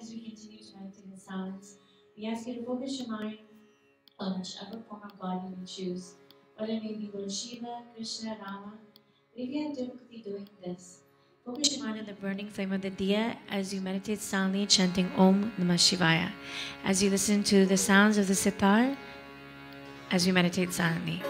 as we continue to meditate in silence, we ask you to focus your mind on whichever form of God you may choose, whether it may be Lord Shiva, Krishna, Rama. But if you have difficulty doing this, focus your mind on the burning flame of the diya as you meditate silently, chanting Om Namah Shivaya. As you listen to the sounds of the sitar, as you meditate silently.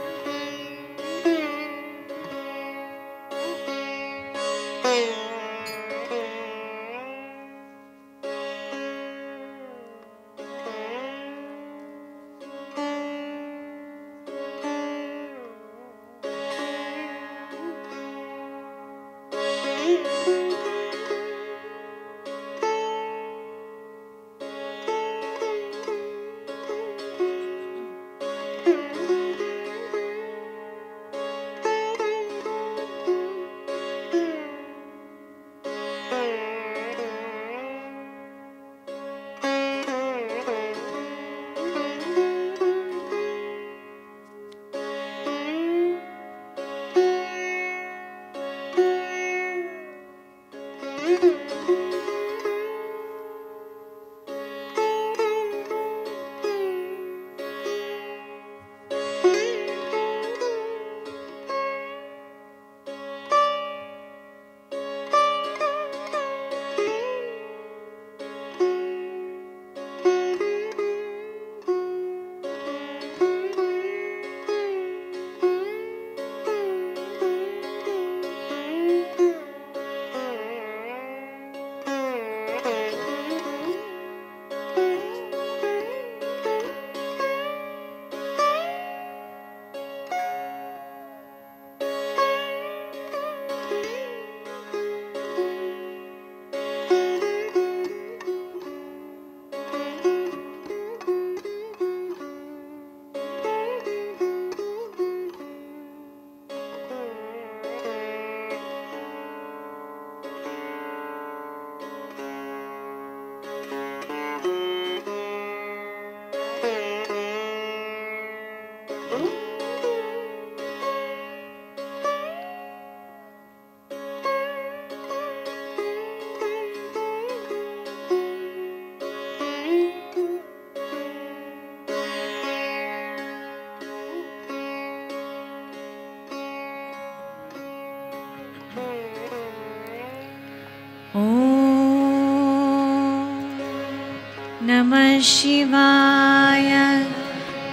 Namah Shivaya,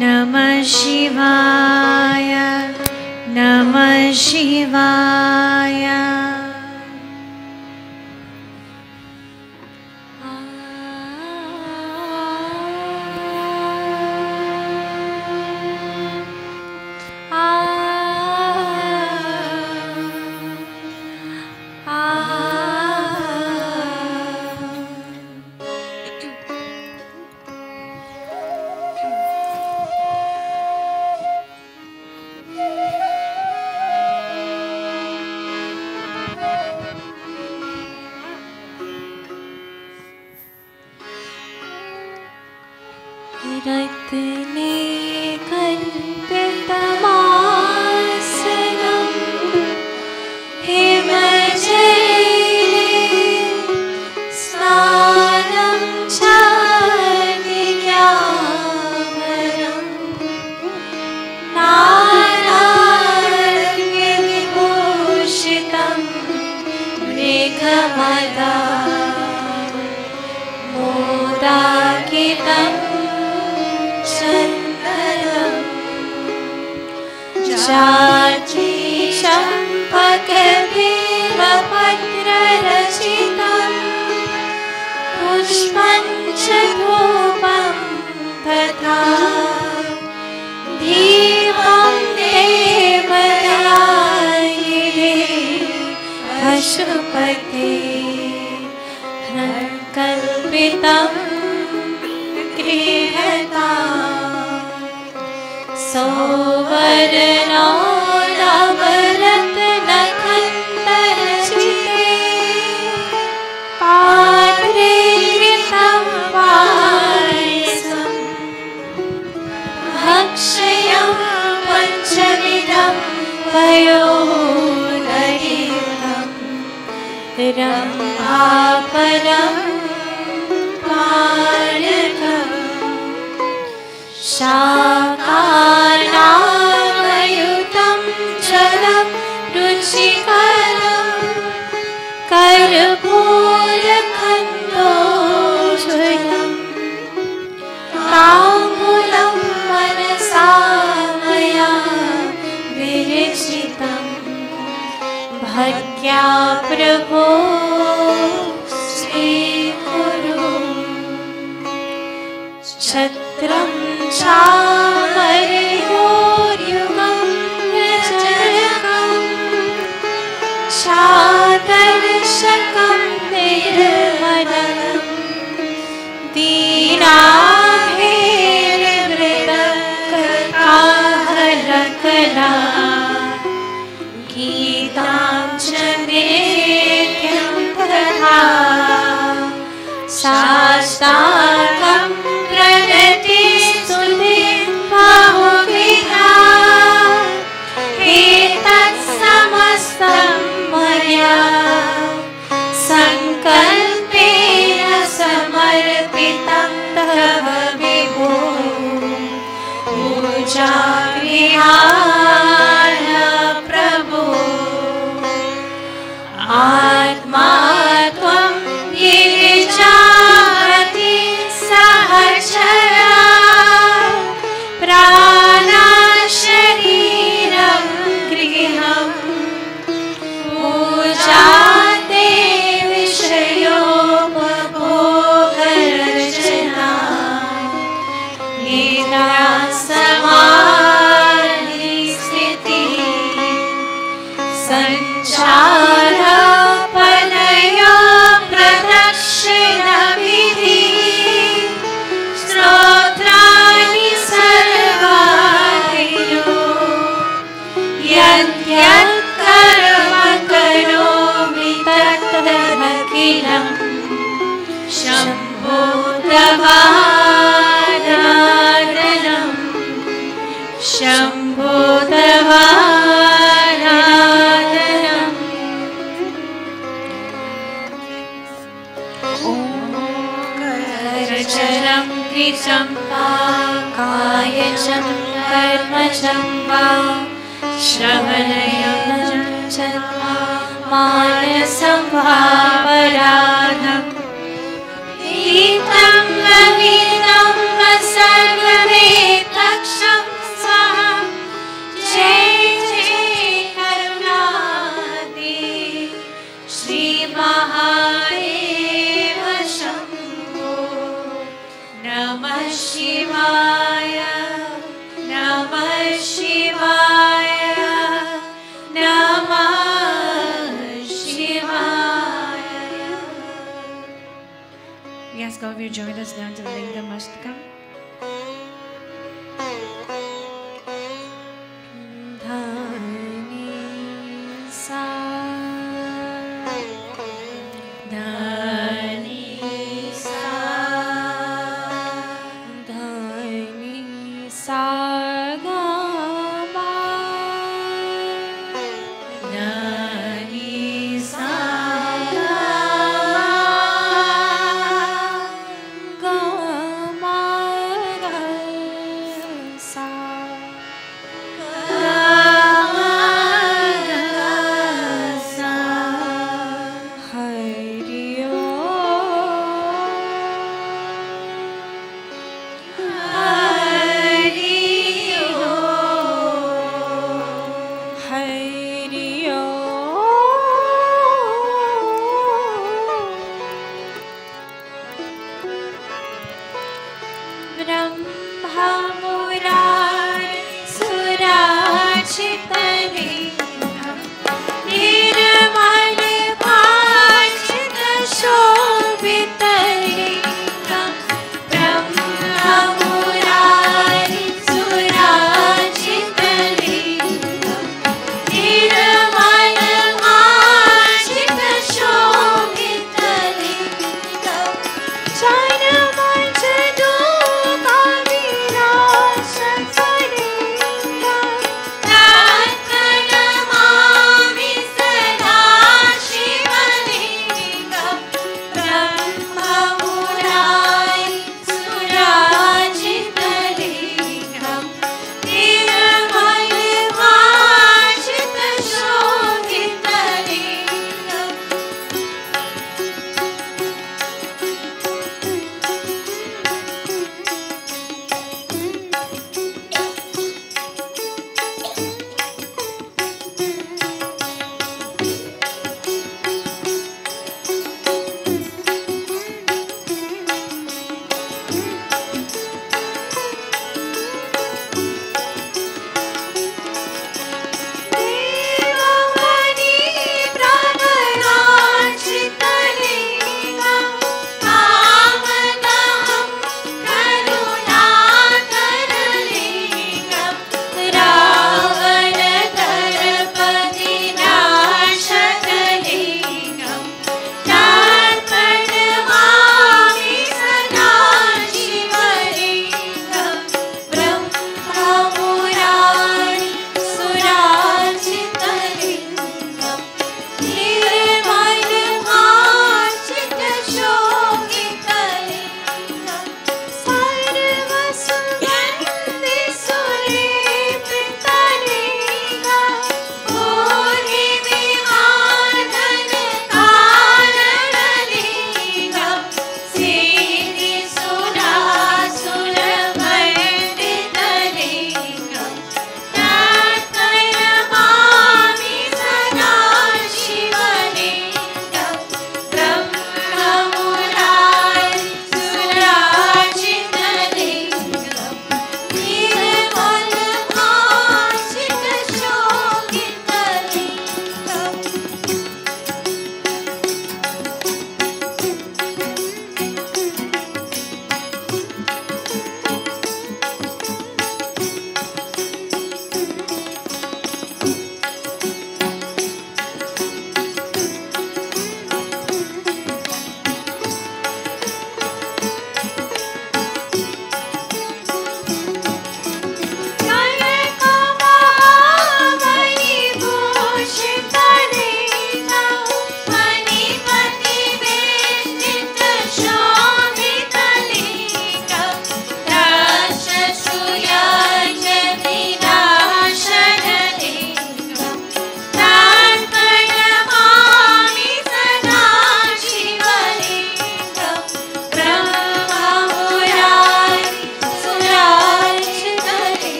Namah Shivaya, Namah Shivaya. रत्ने कल्पितमासनं हिमजैले स्नानं चाधिक्याभरणं नानार्घ्यविभूषितं मृगमदा मोदाकितं चम्पकबिल्वपत्ररचितं पुष्पं च धूपं तथा दीपं देवदायिने पशुपते कल्पितं गृहता सौवर्णो नवरत्नखण्डरचिते पात्रे घृतं पायसं भक्ष्यं पञ्चविधं पयोदयुतं रम्भाफलं शाकानामयुतं जलं रुचिकरं कर्पूरखण्डोज्ज्वलं ताम्बूलं मनसा मया विरचितं भक्त्या प्रभो स्वीकुरु। छत्रं चामरयोर्युगं रचकं चादर्शकं निर्मलं दीनाभिर्वृतककाहलकला गीताञ्जनेयं तथा शास्ताकं प्रणतिस्तुतिं बहुविधा एतत्समस्तं मया सङ्कल्पेन समर्पितं तव विभो पूजागृहाय प्रभो। आत्मा त्वं गिरिजापति सहचरा प्राणशरीरं गृहं पूजाते विषयोपभोगरचना निद्रा समाधिस्थितिः सञ्चारपनयो प्रदक्षिणविधिः स्तोत्राणि सर्वाधियो यद्यत् कर्म करोमि तत्तदखिलं शम्भो तवाराधनं शम्भो तवाराधनम्। करचरं द्विजं वा कायजं कर्मजं वा श्रवणयनं च वा मानसं वापराधम् गीतं ललितं वा सर्ववेदक्षं स्वहं जय जय करुणादे श्रीमहादेव शम्भो। नमः शिवाय नमः शिवाय नमः शिवाय। We ask all of you to join us down to the Lingam Mastakam. धनि सा Dhani सा धनि सा ग मा Dhani सा ग मा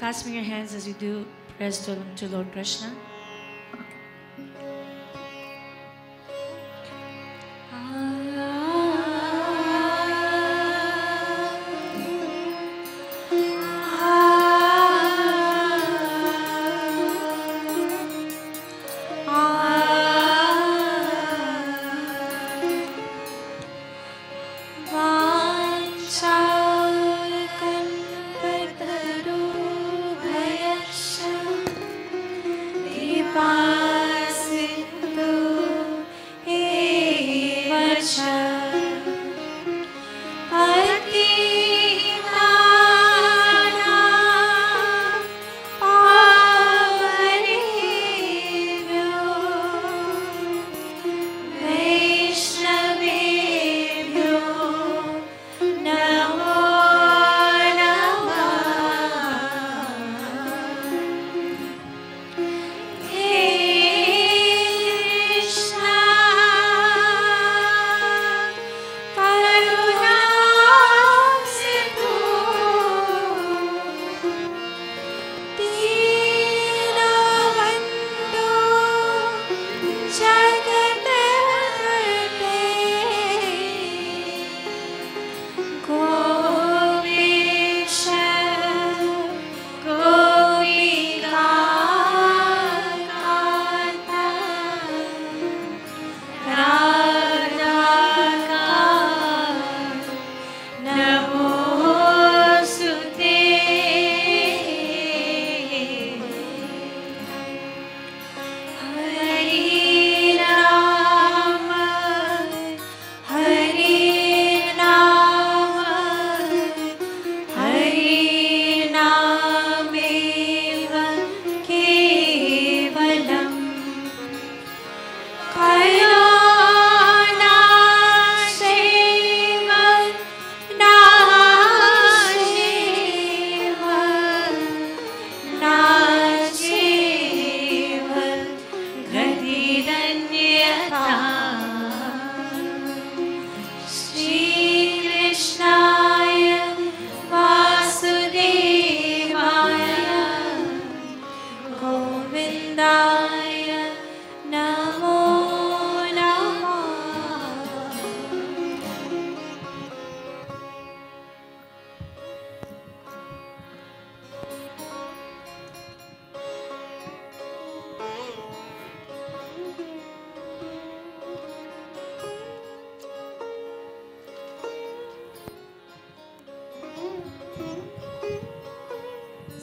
clasping your hands as we do prayers to Lord Krishna.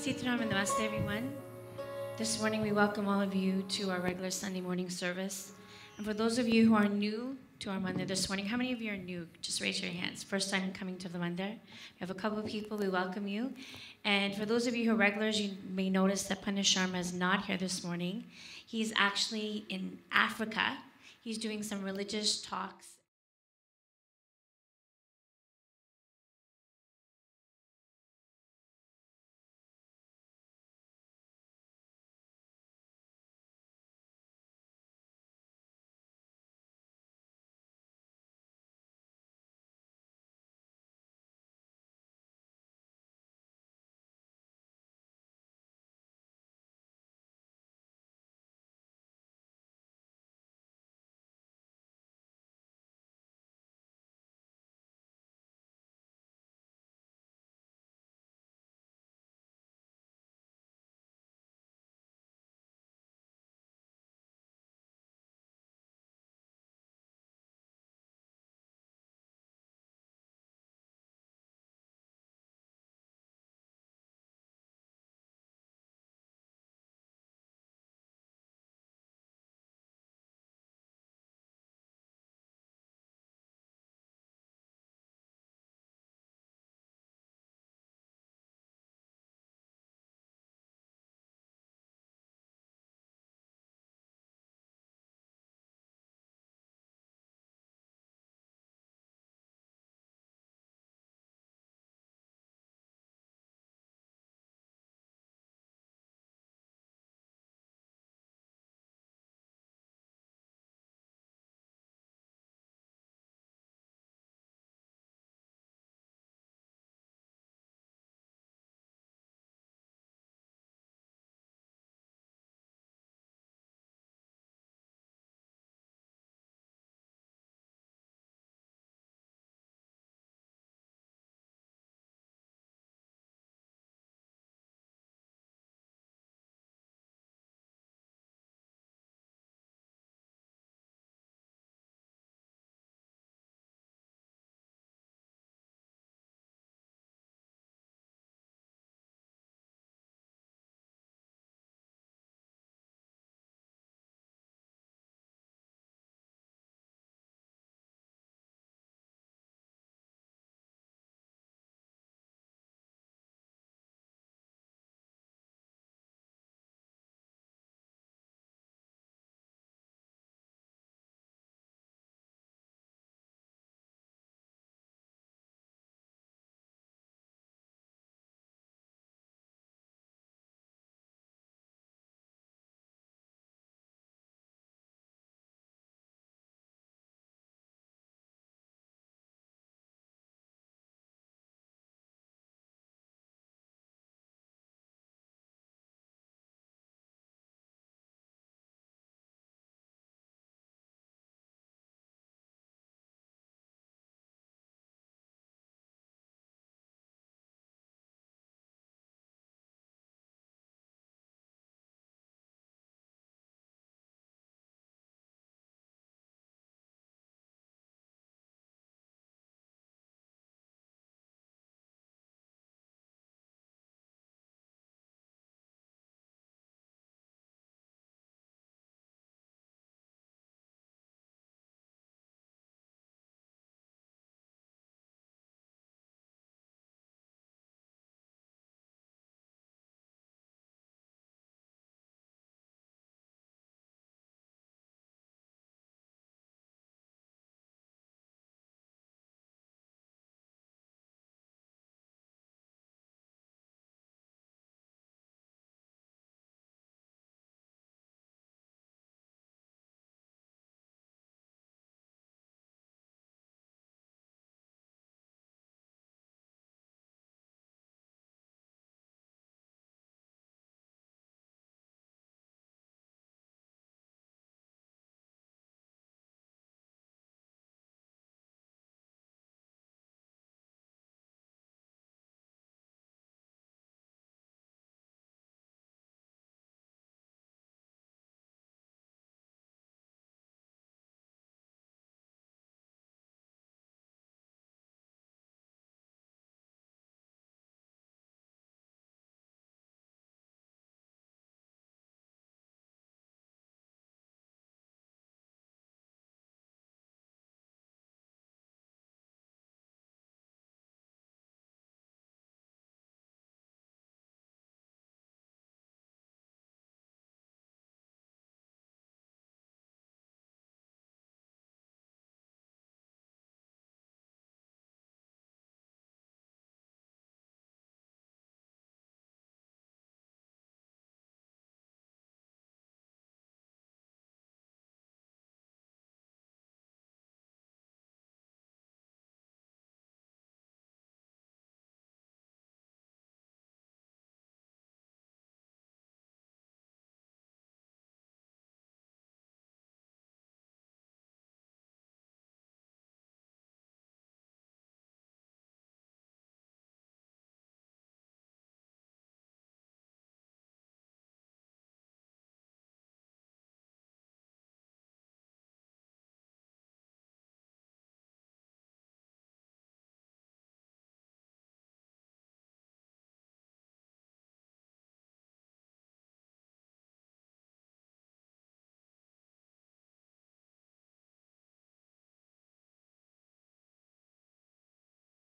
Sitaram and Namaste, everyone. This morning we welcome all of you to our regular Sunday morning service. And for those of you who are new to our mandir this morning, how many of you are new? Just raise your hands. First time coming to the mandir. We have a couple of people, we welcome you. And for those of you who are regulars, you may notice that Pandit Sharma is not here this morning. He's actually in Africa. He's doing some religious talks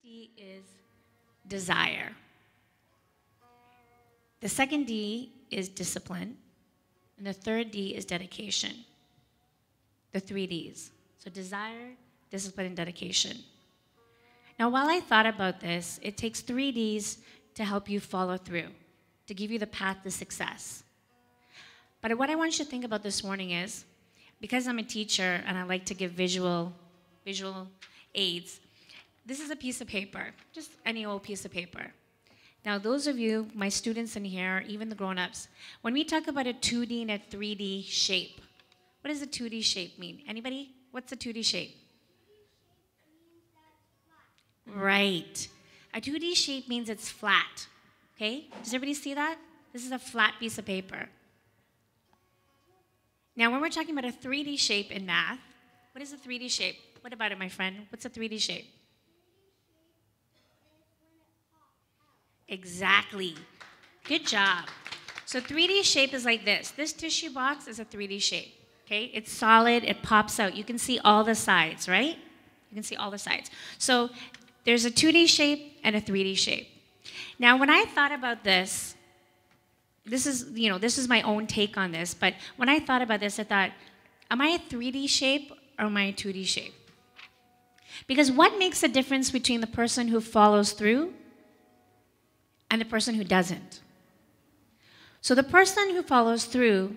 D is desire. The second D is discipline. And the third D is dedication. The 3 Ds. So desire, discipline, and dedication. Now, while I thought about this, it takes 3 Ds to help you follow through, to give you the path to success. But what I want you to think about this morning is, because I'm a teacher and I like to give visual aids, this is a piece of paper, just any old piece of paper. Now, those of you, my students in here, even the grown-ups, when we talk about a 2D and a 3D shape, what does a 2D shape mean? Anybody? What's a 2D shape? Right. A 2D shape means it's flat. Okay? Does everybody see that? This is a flat piece of paper. Now, when we're talking about a 3D shape in math, what is a 3D shape? What about it, my friend? What's a 3D shape? Exactly. Good job. So 3D shape is like this. This tissue box is a 3D shape. Okay? It's solid. It pops out. You can see all the sides, right? You can see all the sides. So there's a 2D shape and a 3D shape. Now, when I thought about this is my own take on this, but when I thought about this, I thought, am I a 3D shape or am I a 2D shape? Because what makes a difference between the person who follows through and the person who doesn't? So the person who follows through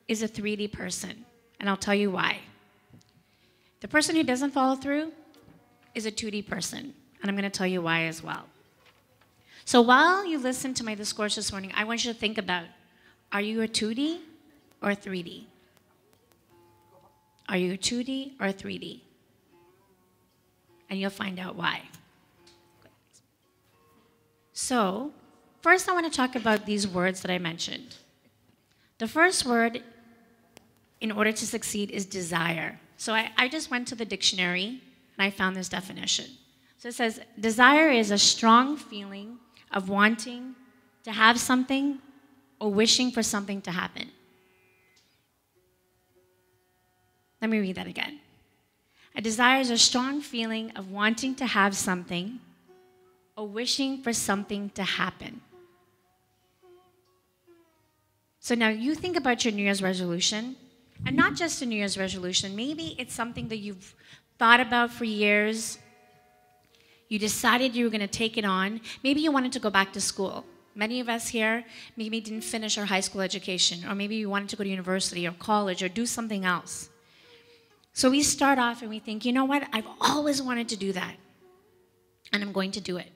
is a 3D person, and I'll tell you why. The person who doesn't follow through is a 2D person, and I'm going to tell you why as well. So while you listen to my discourse this morning, I want you to think about, are you a 2D or a 3D? Are you a 2D or a 3D? And you'll find out why. So, first I want to talk about these words that I mentioned. The first word, in order to succeed, is desire. So I just went to the dictionary and I found this definition. So it says, desire is a strong feeling of wanting to have something or wishing for something to happen. Let me read that again. A desire is a strong feeling of wanting to have something or wishing for something to happen. So now you think about your New Year's resolution, and not just a New Year's resolution. Maybe it's something that you've thought about for years. You decided you were going to take it on. Maybe you wanted to go back to school. Many of us here maybe didn't finish our high school education, or maybe you wanted to go to university or college or do something else. So we start off and we think, you know what? I've always wanted to do that, and I'm going to do it.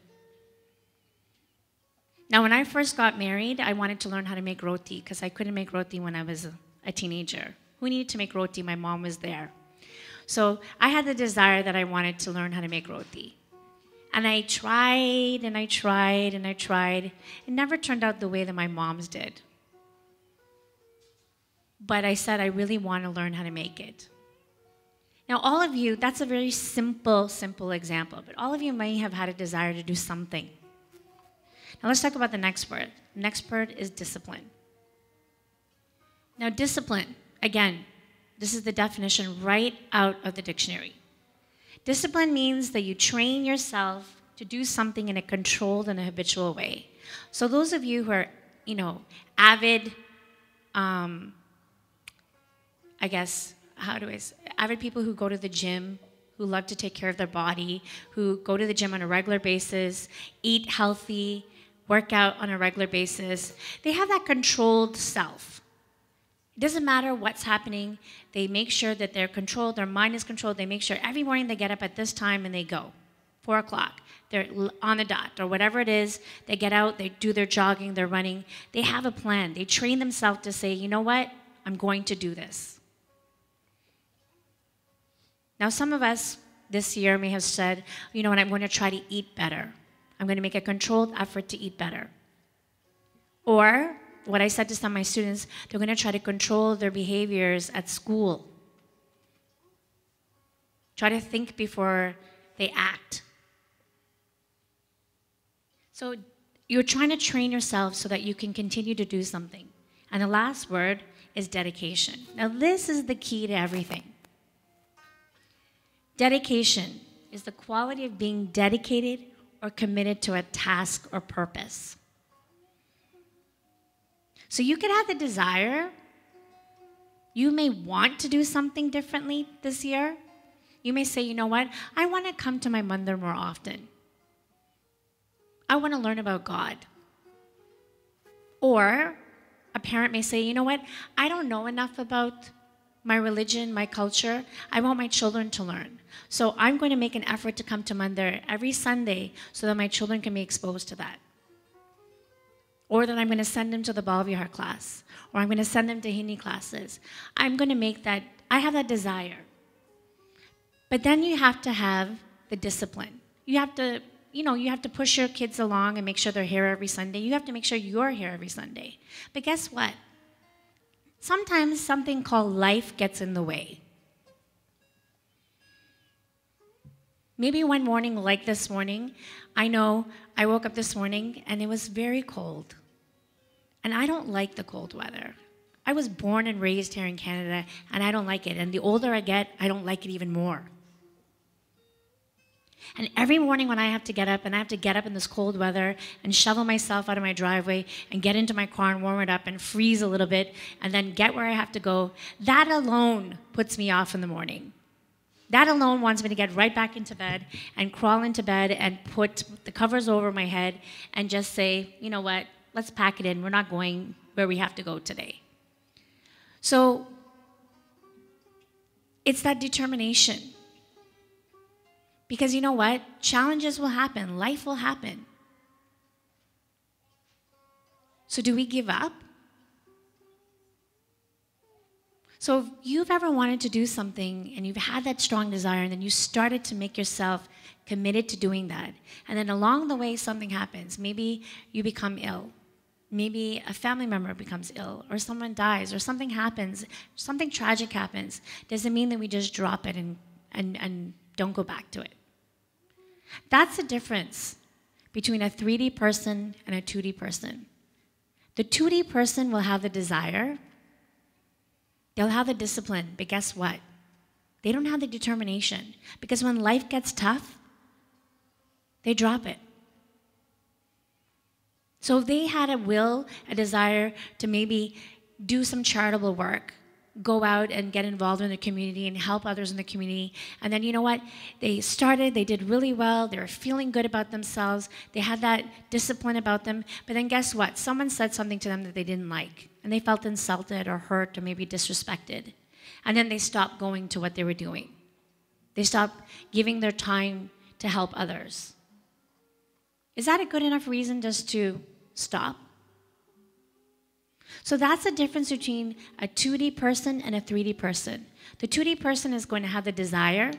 Now, when I first got married, I wanted to learn how to make roti because I couldn't make roti when I was a teenager. Who needed to make roti? My mom was there. So I had the desire that I wanted to learn how to make roti. And I tried and I tried and I tried. It never turned out the way that my mom's did. But I said, I really want to learn how to make it. Now, all of you, that's a very simple example. But all of you may have had a desire to do something. Now, let's talk about the next word. The next word is discipline. Now, discipline, again, this is the definition right out of the dictionary. Discipline means that you train yourself to do something in a controlled and a habitual way. So those of you who are, avid, avid people who go to the gym, who love to take care of their body, who go to the gym on a regular basis, eat healthy, work out on a regular basis, they have that controlled self. It doesn't matter what's happening. They make sure that they're controlled, their mind is controlled. They make sure every morning they get up at this time and they go. 4 o'clock. They're on the dot or whatever it is. They get out, they do their jogging, they're running. They have a plan. They train themselves to say, you know what? I'm going to do this. Now, some of us this year may have said, you know what? I'm going to try to eat better. I'm going to make a controlled effort to eat better. Or what I said to some of my students, they're going to try to control their behaviors at school. Try to think before they act. So you're trying to train yourself so that you can continue to do something. And the last word is dedication. Now, this is the key to everything. Dedication. is the quality of being dedicated or committed to a task or purpose. So you could have the desire. You may want to do something differently this year. You may say, you know what? I want to come to my mandir more often. I want to learn about God. Or a parent may say, you know what? I don't know enough about my religion, my culture. I want my children to learn. So I'm going to make an effort to come to mandir every Sunday so that my children can be exposed to that. Or that I'm going to send them to the Bal Vihar class. Or I'm going to send them to Hindi classes. I'm going to make that, I have that desire. But then you have to have the discipline. You have to push your kids along and make sure they're here every Sunday. You have to make sure you're here every Sunday. But guess what? Sometimes something called life gets in the way. Maybe one morning like this morning, I know I woke up this morning and it was very cold. And I don't like the cold weather. I was born and raised here in Canada and I don't like it. And the older I get, I don't like it even more. And every morning when I have to get up, and I have to get up in this cold weather and shovel myself out of my driveway and get into my car and warm it up and freeze a little bit and then get where I have to go, that alone puts me off in the morning. That alone wants me to get right back into bed and crawl into bed and put the covers over my head and just say, you know what, let's pack it in. We're not going where we have to go today. So it's that determination. Because you know what? Challenges will happen. Life will happen. So do we give up? So if you've ever wanted to do something and you've had that strong desire and then you started to make yourself committed to doing that, and then along the way something happens. Maybe you become ill. Maybe a family member becomes ill, or someone dies, or something happens, something tragic happens. Does it mean that we just drop it and don't go back to it? That's the difference between a 3D person and a 2D person. The 2D person will have the desire, they'll have the discipline, but guess what? They don't have the determination, because when life gets tough, they drop it. So if they had a will, a desire to maybe do some charitable work, go out and get involved in the community and help others in the community. And then you know what? They did really well, they were feeling good about themselves, they had that discipline about them, but then guess what? Someone said something to them that they didn't like, and they felt insulted or hurt or maybe disrespected. And then they stopped going to what they were doing. They stopped giving their time to help others. Is that a good enough reason just to stop? So that's the difference between a 2D person and a 3D person. The 2D person is going to have the desire,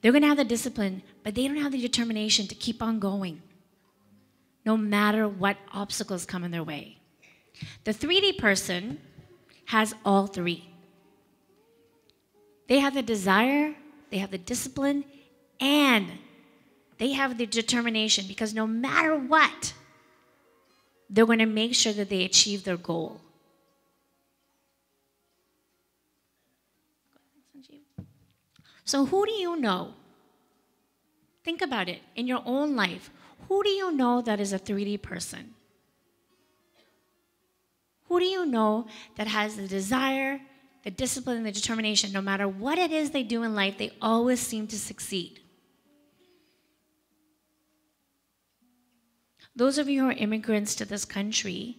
they're going to have the discipline, but they don't have the determination to keep on going, no matter what obstacles come in their way. The 3D person has all three. They have the desire, they have the discipline, and they have the determination, because no matter what, they're going to make sure that they achieve their goal. So who do you know? Think about it. In your own life, who do you know that is a 3D person? Who do you know that has the desire, the discipline, and the determination? No matter what it is they do in life, they always seem to succeed. Those of you who are immigrants to this country,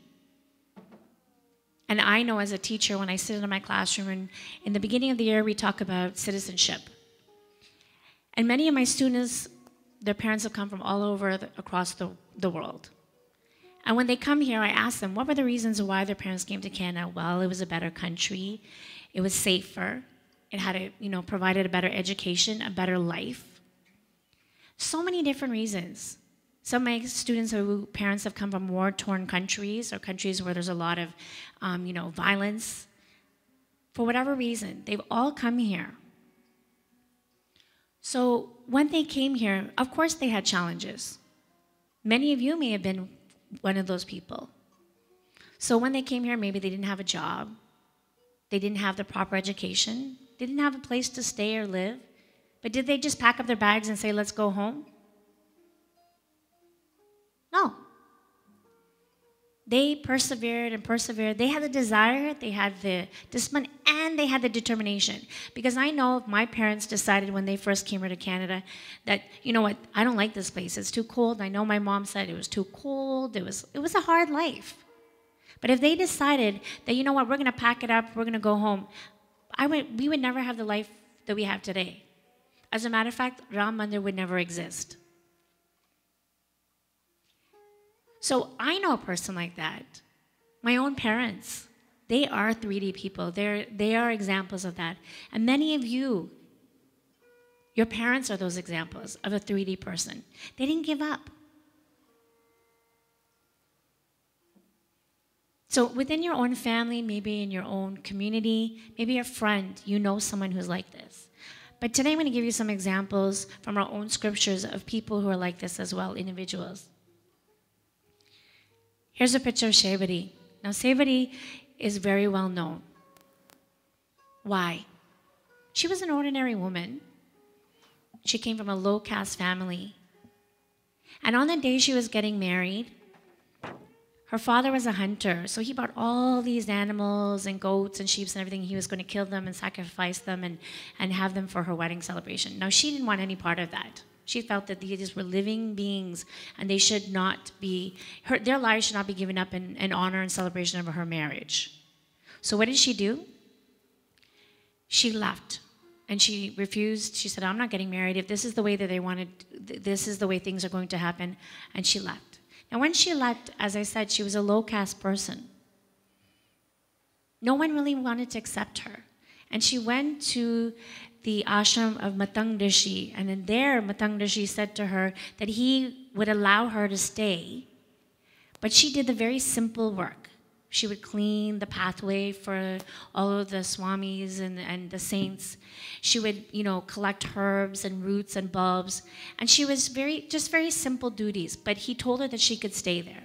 and I know as a teacher when I sit in my classroom, and in the beginning of the year we talk about citizenship. And many of my students, their parents have come from all over across the world. And when they come here, I ask them, what were the reasons why their parents came to Canada? Well, it was a better country, it was safer, it had provided a better education, a better life. So many different reasons. Some of my students whose parents have come from war-torn countries, or countries where there's a lot of, violence. For whatever reason, they've all come here. So when they came here, of course they had challenges. Many of you may have been one of those people. So when they came here, maybe they didn't have a job, they didn't have the proper education, they didn't have a place to stay or live, But did they just pack up their bags and say, let's go home? No. They persevered and persevered. They had the desire, they had the discipline, and they had the determination. Because I know my parents decided when they first came here to Canada that, you know what, I don't like this place. It's too cold. I know my mom said it was too cold. It was a hard life. But if they decided that, you know what, we're going to pack it up, we're going to go home, we would never have the life that we have today. As a matter of fact, Ram Mandir would never exist. So I know a person like that. My own parents, they are 3D people. They are examples of that. And many of you, your parents are those examples of a 3D person. They didn't give up. So within your own family, maybe in your own community, maybe a friend, you know someone who's like this. But today I'm going to give you some examples from our own scriptures of people who are like this as well, individuals. Here's a picture of Shevadi. Now, Shevadi is very well known. Why? She was an ordinary woman. She came from a low-caste family. And on the day she was getting married, her father was a hunter, so he bought all these animals and goats and sheep and everything. He was going to kill them and sacrifice them and have them for her wedding celebration. Now, she didn't want any part of that. She felt that these were living beings and they should not be, their lives should not be given up in honor and celebration of her marriage. So what did she do? She left and she refused. She said, I'm not getting married. If this is the way that they wanted, this is the way things are going to happen. And she left. Now when she left, as I said, she was a low-caste person. No one really wanted to accept her. And she went to the ashram of Matang Rishi, and in there, Matang Rishi said to her that he would allow her to stay, but she did the very simple work. She would clean the pathway for all of the swamis and the saints. She would, collect herbs and roots and bulbs, and she was very simple duties, but he told her that she could stay there.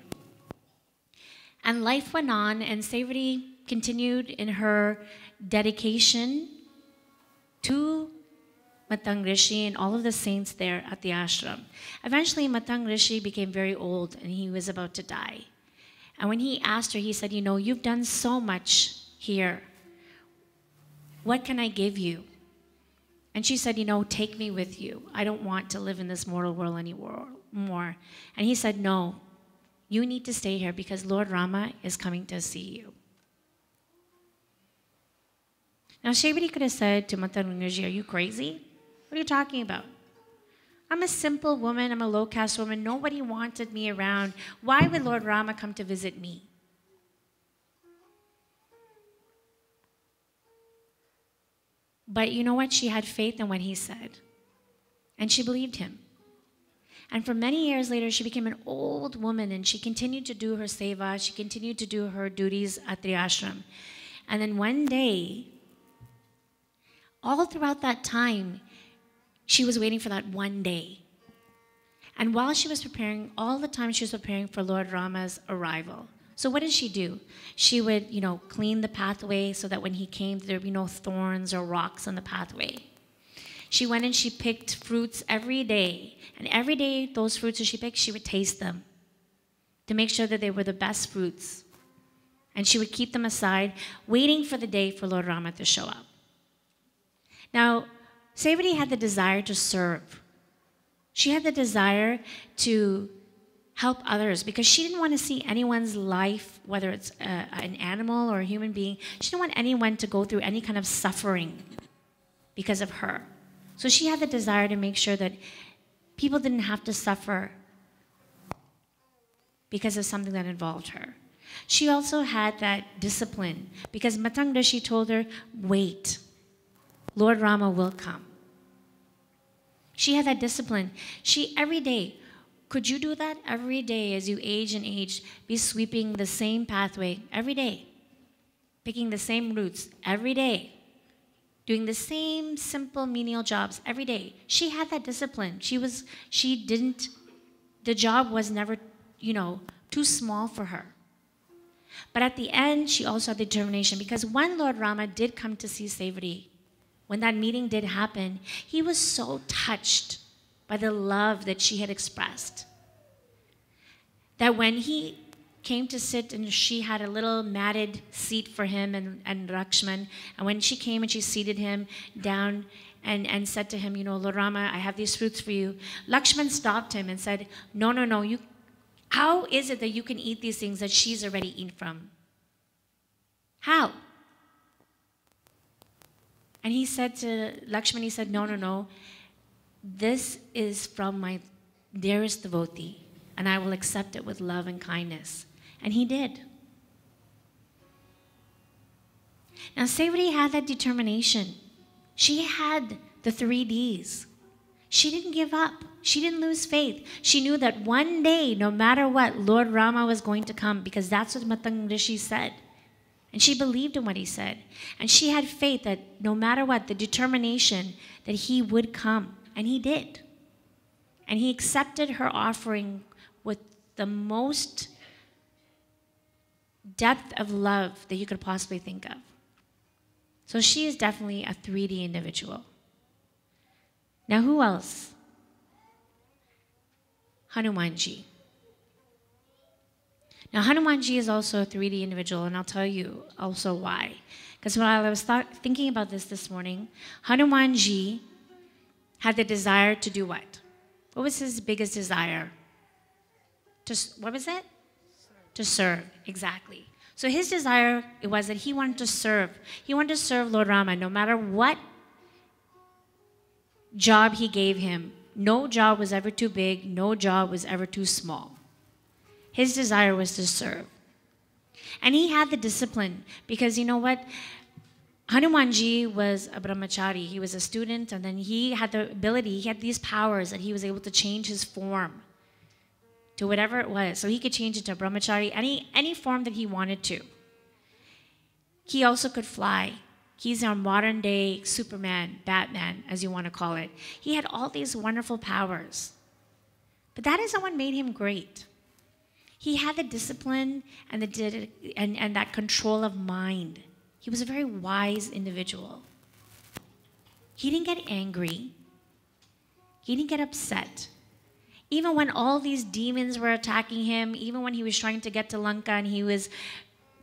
And life went on, and Shevadi continued in her dedication to Matang Rishi and all of the saints there at the ashram. Eventually, Matang Rishi became very old and he was about to die. And when he asked her, he said, you've done so much here. What can I give you? And she said, take me with you. I don't want to live in this mortal world anymore. And he said, no, you need to stay here because Lord Rama is coming to see you. Now, Shevadi could have said to Matang Rishi, are you crazy? What are you talking about? I'm a simple woman. I'm a low-caste woman. Nobody wanted me around. Why would Lord Rama come to visit me? But you know what? She had faith in what he said. And she believed him. And for many years later, she became an old woman and she continued to do her seva. She continued to do her duties at the ashram. And then one day, all throughout that time, she was waiting for that one day. And while she was preparing, all the time she was preparing for Lord Rama's arrival. So what did she do? She would, clean the pathway so that when he came, there would be no thorns or rocks on the pathway. She went and she picked fruits every day. And every day, those fruits that she picked, she would taste them to make sure that they were the best fruits. And she would keep them aside, waiting for the day for Lord Rama to show up. Now, Shevadi had the desire to serve. She had the desire to help others because she didn't want to see anyone's life, whether it's an animal or a human being, she didn't want anyone to go through any kind of suffering because of her. So she had the desire to make sure that people didn't have to suffer because of something that involved her. She also had that discipline because Matang Rishi told her, wait. Lord Rama will come. She had that discipline. She, every day, could you do that? Every day as you age and age, be sweeping the same pathway every day, picking the same roots every day, doing the same simple menial jobs every day. She had that discipline. The job was never, too small for her. But at the end, she also had determination because when Lord Rama did come to see Shevadi, when that meeting did happen, he was so touched by the love that she had expressed that when he came to sit and she had a little matted seat for him and Lakshman, and when she came and she seated him down and said to him, Lord Rama, I have these fruits for you, Lakshman stopped him and said, no, how is it that you can eat these things that she's already eaten from? How? And he said to Lakshman, he said, no, this is from my dearest devotee, and I will accept it with love and kindness. And he did. Now, Sevri had that determination. She had the 3 Ds. She didn't give up. She didn't lose faith. She knew that one day, no matter what, Lord Rama was going to come, because that's what Matang Rishi said. And she believed in what he said. And she had faith that no matter what, the determination that he would come. And he did. And he accepted her offering with the most depth of love that you could possibly think of. So she is definitely a 3D individual. Now, who else? Hanumanji. Now, Hanumanji is also a 3D individual, and I'll tell you also why. Because while I was thinking about this morning, Hanumanji had the desire to do what? What was his biggest desire? What was it? To serve, exactly. So his desire, it was that he wanted to serve. He wanted to serve Lord Rama no matter what job he gave him. No job was ever too big. No job was ever too small. His desire was to serve. And he had the discipline because you know what? Hanumanji was a brahmachari. He was a student, and then he had the ability, he had these powers that he was able to change his form to whatever it was. So he could change it to brahmachari, any form that he wanted to. He also could fly. He's our modern day Superman, Batman, as you want to call it. He had all these wonderful powers. But that isn't what made him great. He had the discipline and that control of mind. He was a very wise individual. He didn't get angry. He didn't get upset. Even when all these demons were attacking him, even when he was trying to get to Lanka and he was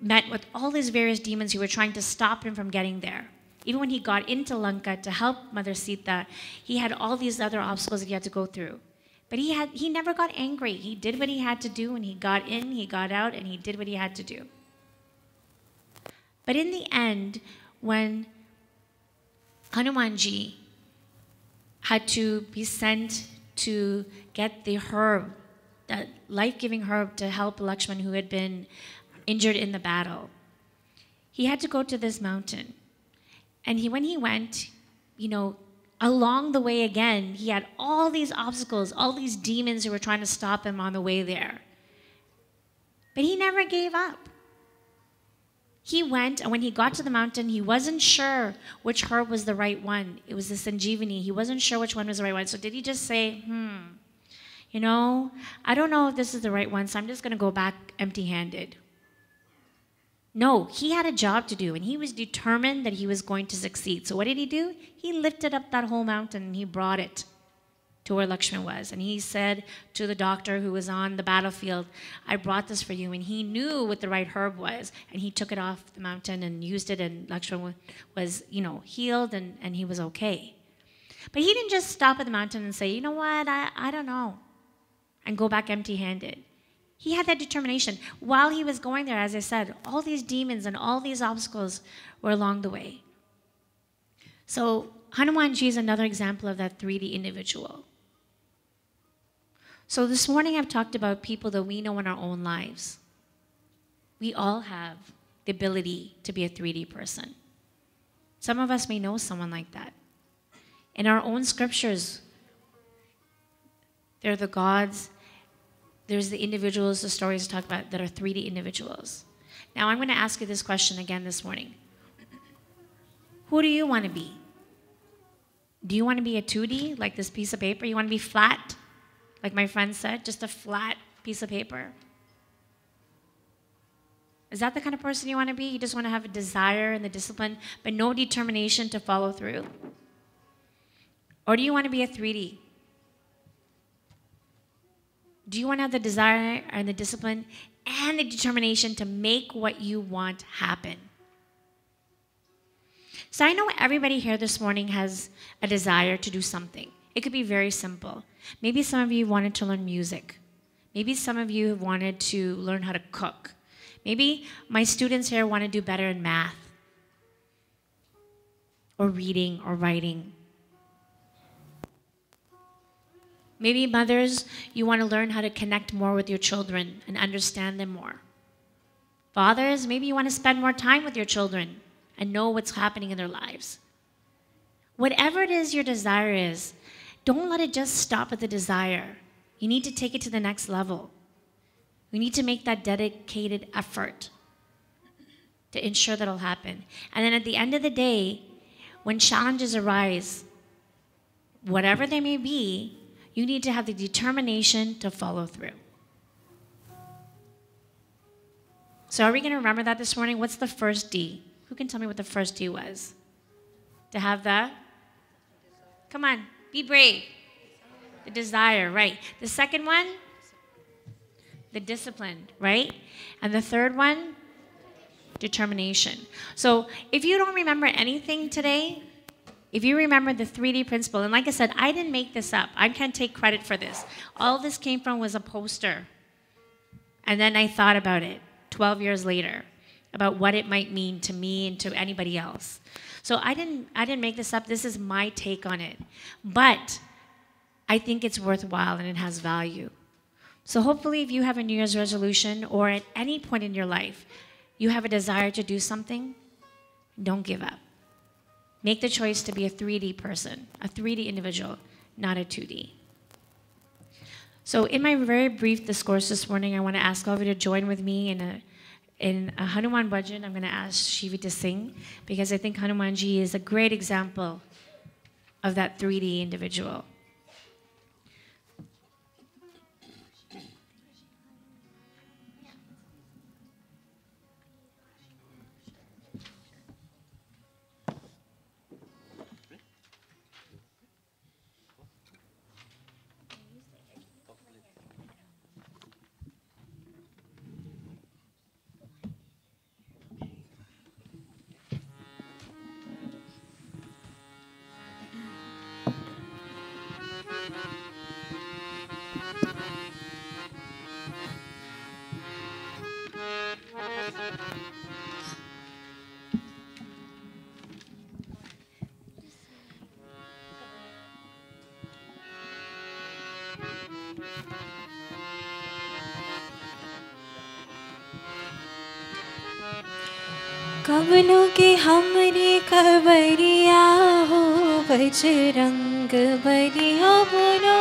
met with all these various demons who were trying to stop him from getting there. Even when he got into Lanka to help Mother Sita, he had all these other obstacles that he had to go through. But he never got angry. He did what he had to do, and he got in, he got out, and he did what he had to do. But in the end, when Hanumanji had to be sent to get the herb, that life-giving herb to help Lakshman who had been injured in the battle, he had to go to this mountain. And when he went, along the way again, he had all these obstacles, all these demons who were trying to stop him on the way there. But he never gave up. He went, and when he got to the mountain, he wasn't sure which herb was the right one. It was the Sanjeevani. He wasn't sure which one was the right one. So did he just say, I don't know if this is the right one, so I'm just going to go back empty-handed? No, he had a job to do, and he was determined that he was going to succeed. So what did he do? He lifted up that whole mountain, and he brought it to where Lakshman was. And he said to the doctor who was on the battlefield, I brought this for you. And he knew what the right herb was, and he took it off the mountain and used it, and Lakshman was, healed, and he was okay. But he didn't just stop at the mountain and say, you know what, I don't know, and go back empty-handed. He had that determination. While he was going there, as I said, all these demons and all these obstacles were along the way. So Hanumanji is another example of that 3D individual. So this morning I've talked about people that we know in our own lives. We all have the ability to be a 3D person. Some of us may know someone like that. In our own scriptures, they're the gods. There's the individuals, the stories talk about that are 3D individuals. Now I'm going to ask you this question again this morning. Who do you want to be? Do you want to be a 2D, like this piece of paper? You want to be flat, like my friend said, just a flat piece of paper? Is that the kind of person you want to be? You just want to have a desire and the discipline, but no determination to follow through? Or do you want to be a 3D? Do you want to have the desire and the discipline and the determination to make what you want happen? So I know everybody here this morning has a desire to do something. It could be very simple. Maybe some of you wanted to learn music. Maybe some of you wanted to learn how to cook. Maybe my students here want to do better in math or reading or writing. Maybe mothers, you want to learn how to connect more with your children and understand them more. Fathers, maybe you want to spend more time with your children and know what's happening in their lives. Whatever it is your desire is, don't let it just stop at the desire. You need to take it to the next level. We need to make that dedicated effort to ensure that'll happen. And then at the end of the day, when challenges arise, whatever they may be, you need to have the determination to follow through. So are we going to remember that this morning? What's the first D? Who can tell me what the first D was? To have the? Come on, be brave. The desire, right. The second one? The discipline, right? And the third one? Determination. So if you don't remember anything today, if you remember the 3D principle, and like I said, I didn't make this up. I can't take credit for this. All this came from was a poster. And then I thought about it 12 years later, about what it might mean to me and to anybody else. So I didn't make this up. This is my take on it. But I think it's worthwhile and it has value. So hopefully if you have a New Year's resolution or at any point in your life, you have a desire to do something, don't give up. Make the choice to be a 3D person, a 3D individual, not a 2D. So in my very brief discourse this morning, I want to ask all of you to join with me in a Hanuman bhajan. I'm going to ask Shivi to sing because I think Hanumanji is a great example of that 3D individual. कब लोगे हमरी खबरिया हो बजरंग बली हो बोलो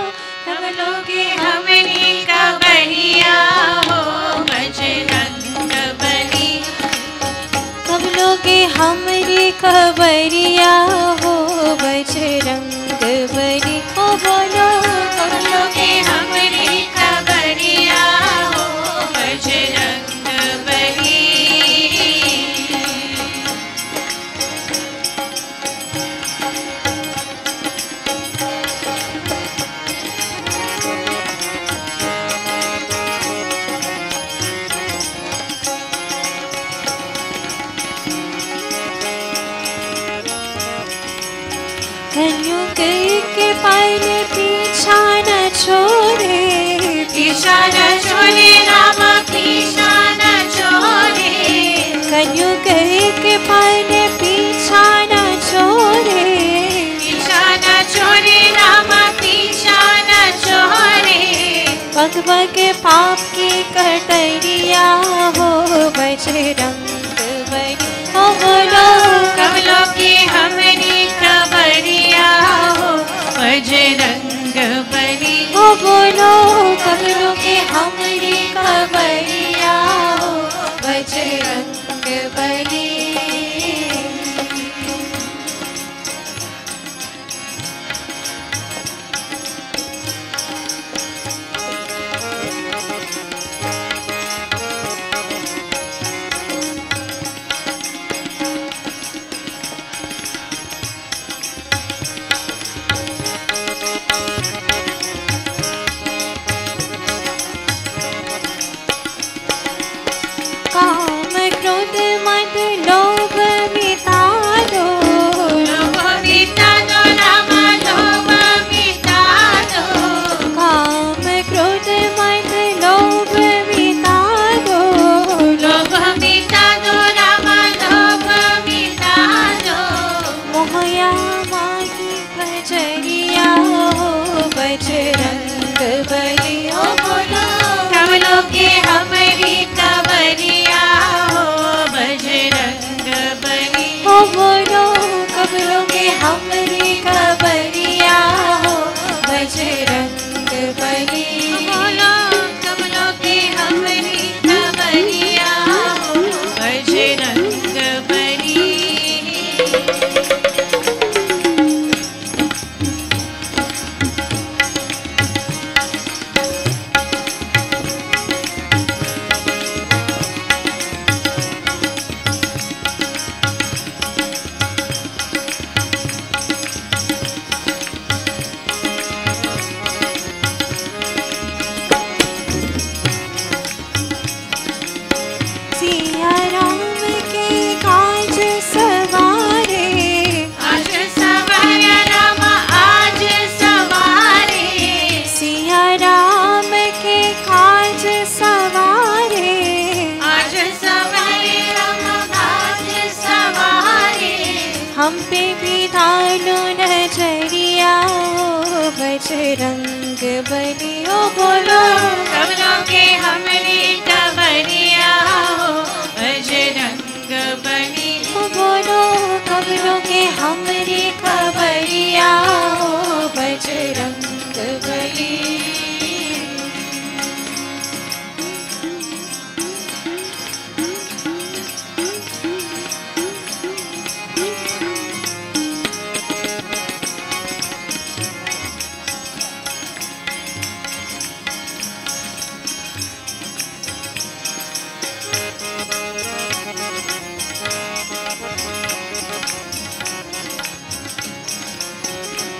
कब लोगे हमरी खबरिया हो बजरंग बली कब लोगे हमरी खबरिया हो बजरंग बली हो बोलो कब लोगे हमरी खबरिया हो बजरंग बली के पाले पीछा न छोड़े राम पीछा न छोड़े कन्युग के पाले पीछा न छोड़े राम पीछा न छोड़े पग पग पाप की कटरिया हो बजरंग बली हो बोलो कब लोगे हमरी खबरिया हो बजरंग बली हो बोलो कब लोगे हमरी खबरिया हो बजरंग बली बजरंग बली ओ बोलो कमलों के हमारी कवरिया हो बजरंग बली ओ बोलो कमलों के हमरी खबरिया हो बजरंग बली बोलो कमलों के हमारी कवरिया हो बजरंग बली सिया राम के काज सवारे आज सवारे राम आज सवारे सिया राम के काज सवारे आज सवारे राम आज सवारे हम पे भी डालो नजरिया ओ बजरंग बली ओ बोलो कमलों के हमरी कवरिया हो बजरंग बली ओ बोलो कमलों के हमरी खबरिया हो बजरंग बली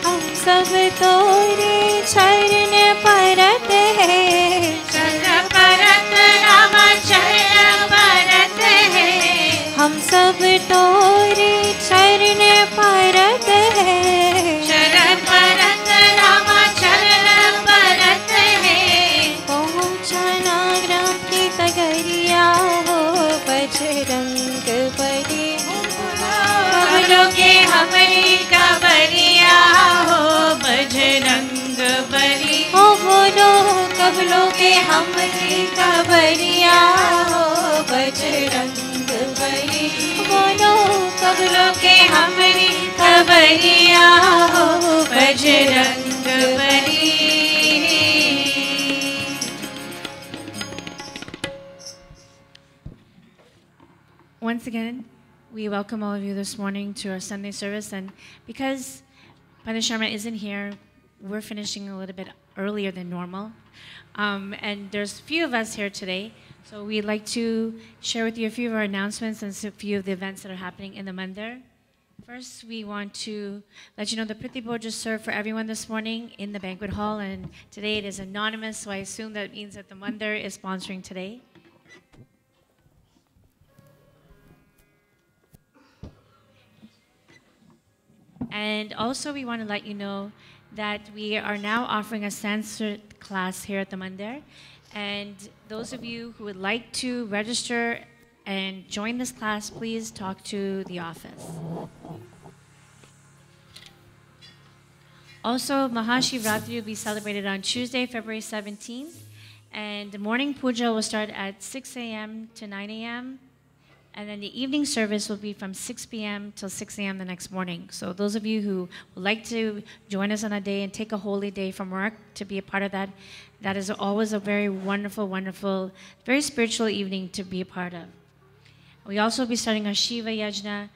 हम सब तोरे चरण परत है चरण परत राम चरण परत है हम सब तोरे चरण परत है चरण परत राम चरण परत है पहुँचना ग्राम की तगरिया हो बजरंग बली कमलों के हमारी कवरिया हो बजरंग बली ओ बोलो कमलों के हमरी खबरिया हो बजरंग बली बोलो कमलों के हमारी कवरिया हो Bajrang Bali Once again, we welcome all of you this morning to our Sunday service. And because Brother Sharma isn't here, we're finishing a little bit earlier than normal. And there's a few of us here today. So we'd like to share with you a few of our announcements and a few of the events that are happening in the Mandir. First, we want to let you know the Priti Bhoj is served for everyone this morning in the banquet hall. And today it is anonymous, so I assume that means that the Mandir is sponsoring today. And also, we want to let you know that we are now offering a Sanskrit class here at the Mandir. And those of you who would like to register and join this class, please talk to the office. Also, Mahashivratri will be celebrated on Tuesday, February 17th. And the morning puja will start at 6 a.m. to 9 a.m. And then the evening service will be from 6 p.m. till 6 a.m. the next morning. So those of you who would like to join us on a day and take a holy day from work to be a part of that, that is always a very wonderful, wonderful, very spiritual evening to be a part of. We also will be starting our Shiva Yajna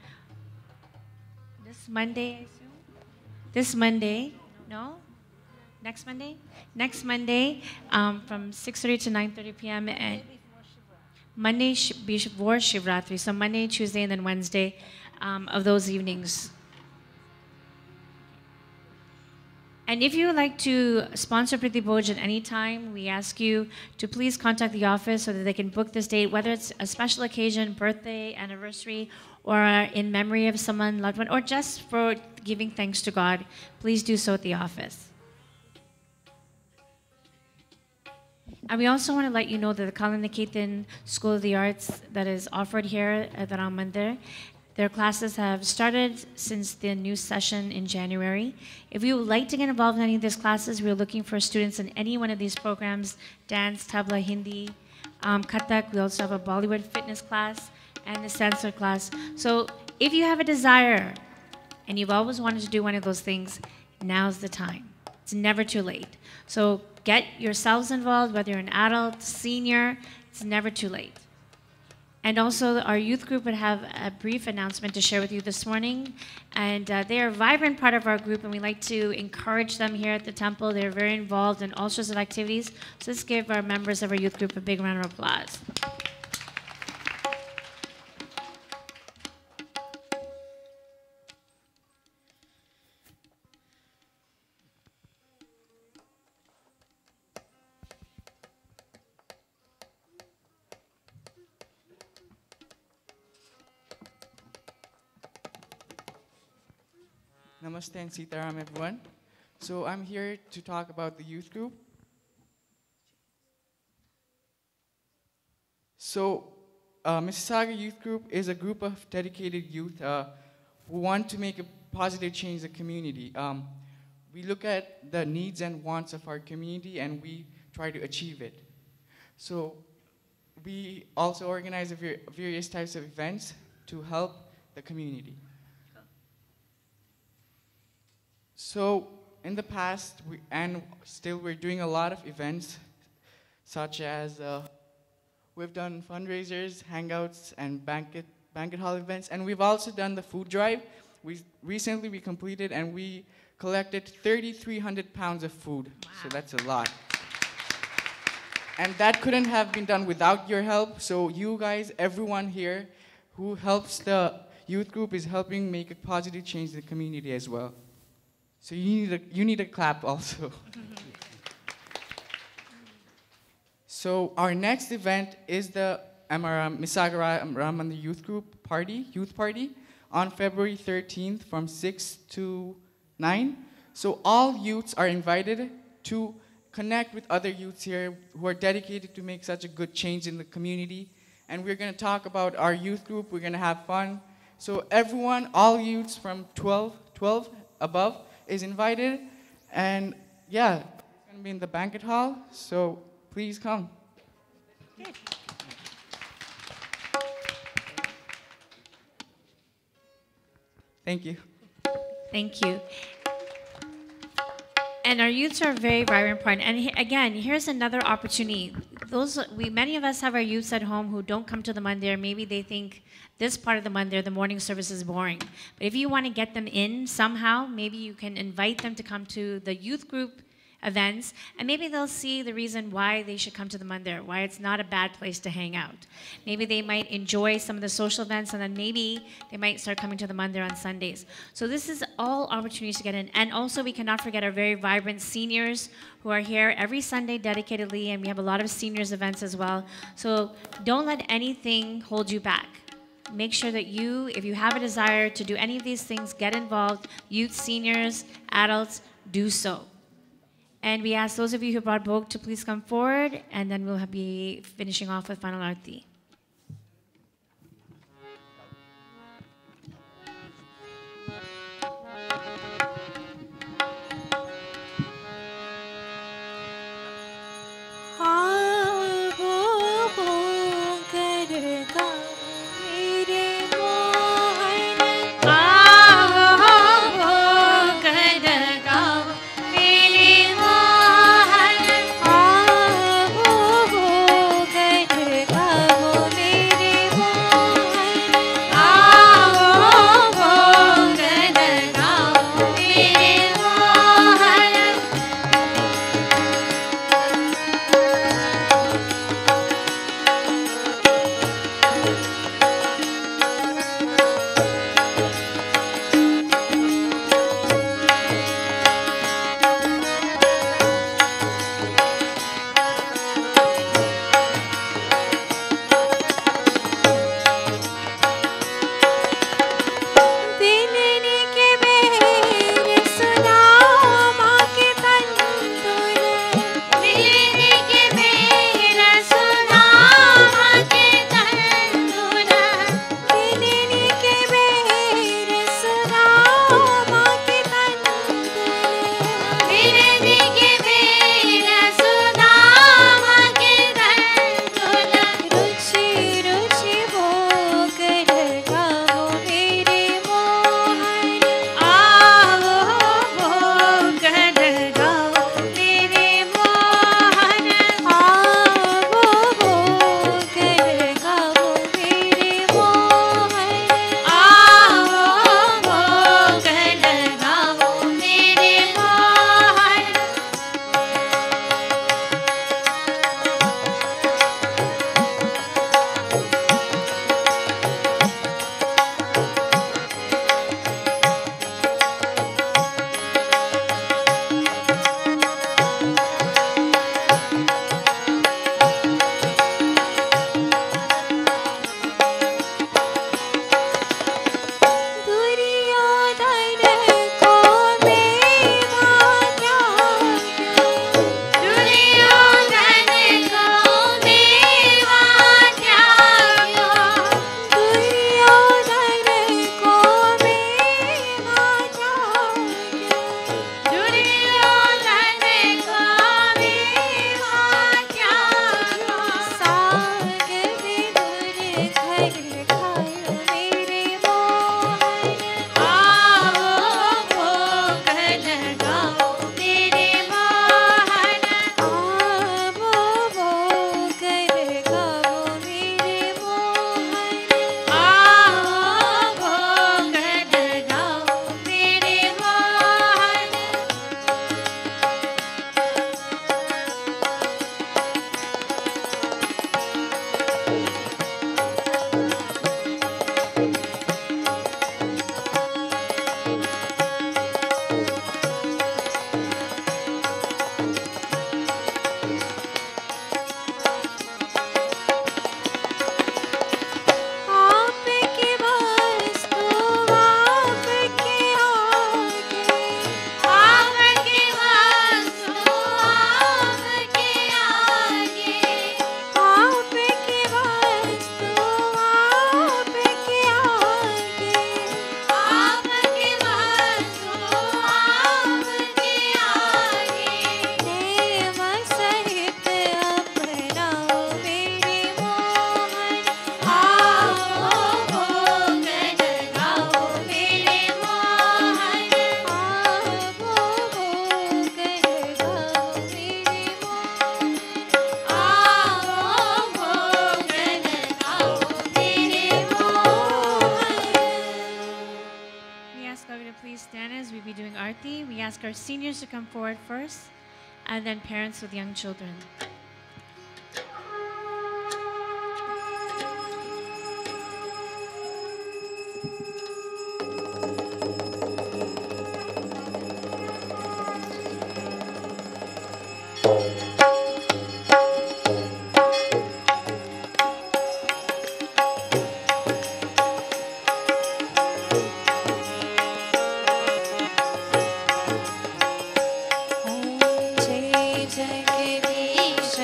this Monday, I assume? This Monday, no? Next Monday? Next Monday from 6:30 to 9:30 p.m. and Monday before Shivratri, so Monday, Tuesday, and then Wednesday of those evenings. And if you would like to sponsor Priti Bhoj at any time, we ask you to please contact the office so that they can book this date, whether it's a special occasion, birthday, anniversary, or in memory of someone, loved one, or just for giving thanks to God. Please do so at the office. And we also want to let you know that the Kalaniketan School of the Arts that is offered here at the Ram Mandir, Their classes have started since the new session in January. If you would like to get involved in any of these classes, we're looking for students in any one of these programs: dance, tabla, Hindi, Kathak. We also have a Bollywood fitness class and the Sanskrit class. So if you have a desire and you've always wanted to do one of those things, now's the time. It's never too late. So get yourselves involved, whether you're an adult, senior, it's never too late. And also, our youth group would have a brief announcement to share with you this morning. And they are a vibrant part of our group, and we like to encourage them here at the temple. They're very involved in all sorts of activities. So let's give our members of our youth group a big round of applause. Namaste and Sitaram, everyone. So I'm here to talk about the youth group. So Mississauga Youth Group is a group of dedicated youth who want to make a positive change in the community. We look at the needs and wants of our community and we try to achieve it. So we also organize various types of events to help the community. So in the past, and still we're doing a lot of events, such as we've done fundraisers, hangouts, and banquet hall events, and we've also done the food drive. Recently we completed, and we collected 3,300 pounds of food. Wow. So that's a lot. And that couldn't have been done without your help. So you guys, everyone here who helps the youth group is helping make a positive change in the community as well. So you need a clap also. So our next event is the Mississauga Ramana Youth Party on February 13th from 6 to 9. So all youths are invited to connect with other youths here who are dedicated to make such a good change in the community. And we're going to talk about our youth group. We're going to have fun. So everyone, all youths from 12 above, is invited, and yeah, it's going to be in the banquet hall, so please come. Good. Thank you. Thank you. And our youths are a very vibrant part. And again, here's another opportunity. Many of us have our youths at home who don't come to the mandir. Maybe they think this part of the mandir, the morning service, is boring. But if you want to get them in somehow, maybe you can invite them to come to the youth group events, and maybe they'll see the reason why they should come to the mandir, why it's not a bad place to hang out. Maybe they might enjoy some of the social events, and then maybe they might start coming to the mandir on Sundays. So this is all opportunities to get in. And also, we cannot forget our very vibrant seniors who are here every Sunday dedicatedly, and we have a lot of seniors events as well. So don't let anything hold you back. Make sure that if you have a desire to do any of these things, get involved. Youth, seniors, adults, do so. And we ask those of you who brought Bhog to please come forward, and then we'll be finishing off with final arti. Good. ask all of you to please stand as we be doing Aarti. We ask our seniors to come forward first, and then parents with young children. Om Jai Jagadish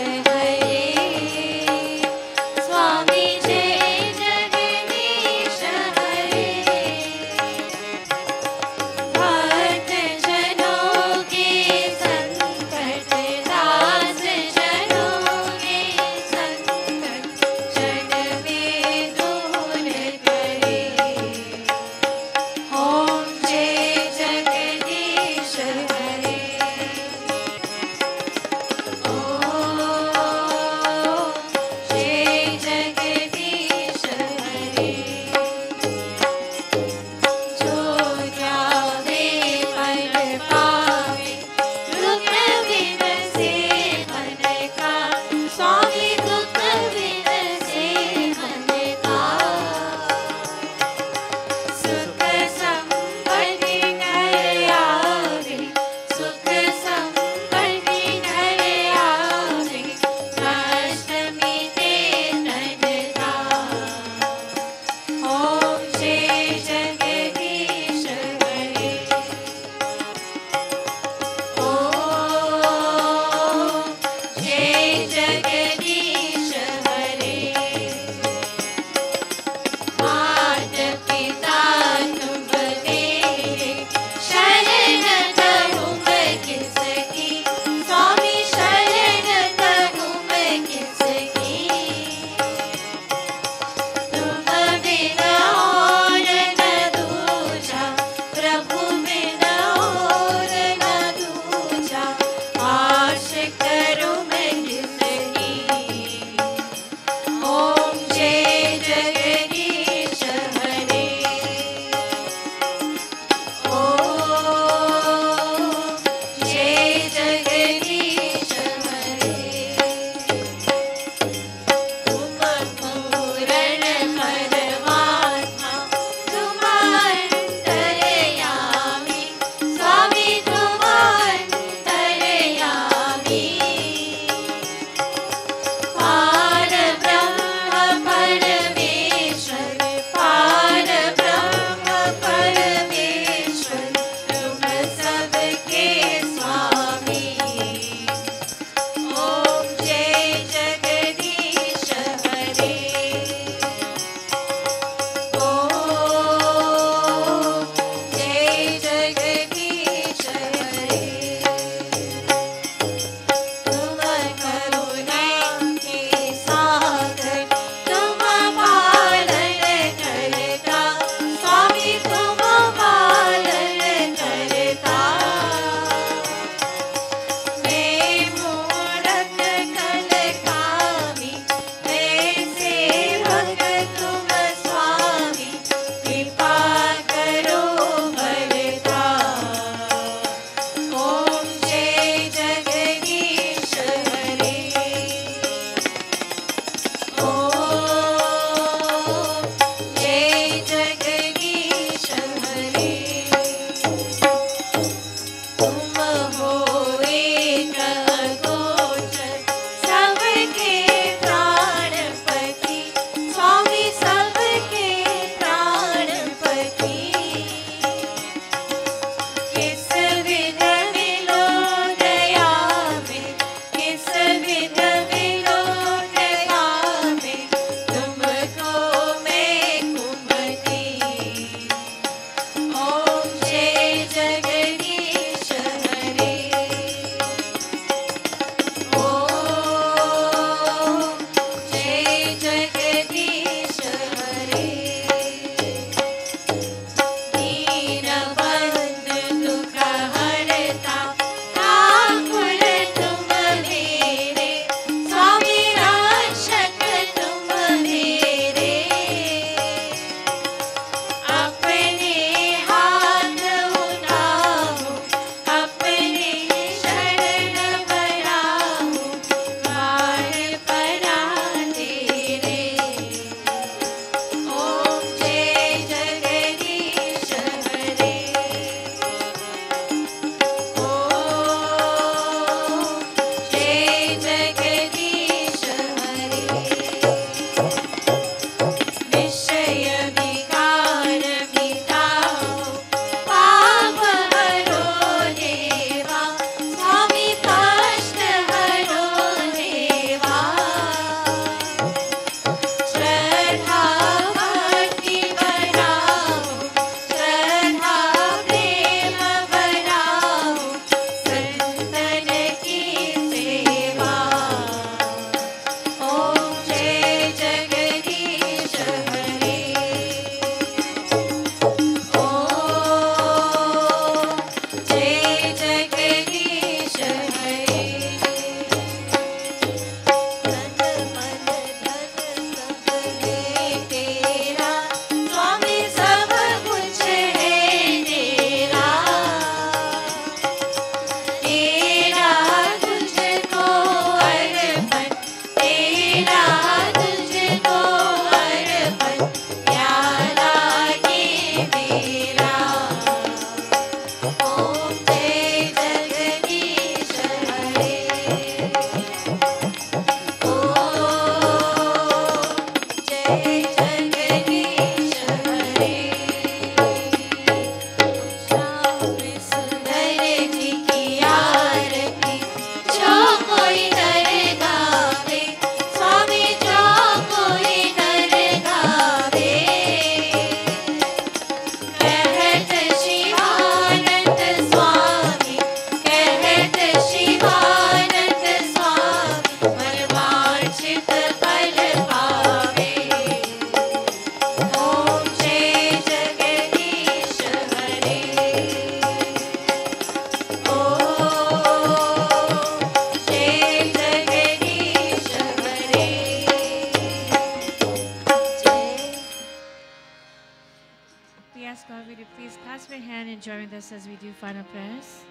We ask all of you to please clasp your hand and join with us as we do final prayers.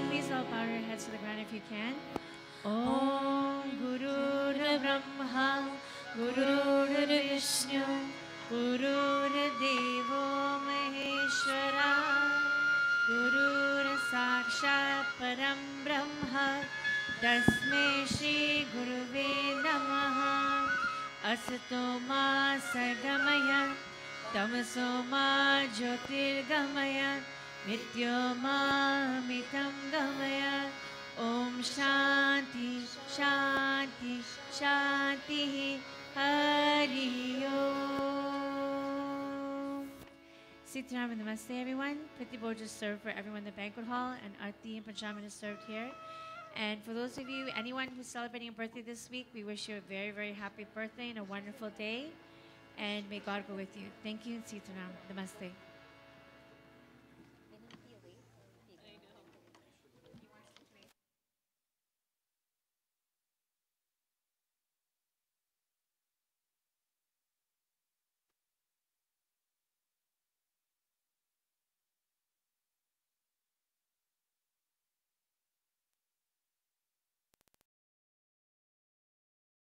Please all bow your heads to the ground if you can. Om Guru Brahma, Guru Vishnu, Guru Devo Maheshwara, Guru Sakshat Param Brahma, Tasmai Shri Guruve Namaha. Asato Ma Sagamaya, Tamaso Ma Jyotirgamaya, Mrityoma Mitam Gamaya. Om Shanti, Shanti, Shanti, Hari Om. Sitaram and Namaste, everyone. Priti Bhoj is served for everyone in the banquet hall, and Aarti and Panchaman is served here. And for those of you, anyone who's celebrating a birthday this week, we wish you a very, very happy birthday and a wonderful day. And may God go with you. Thank you, and Sitaram. Namaste.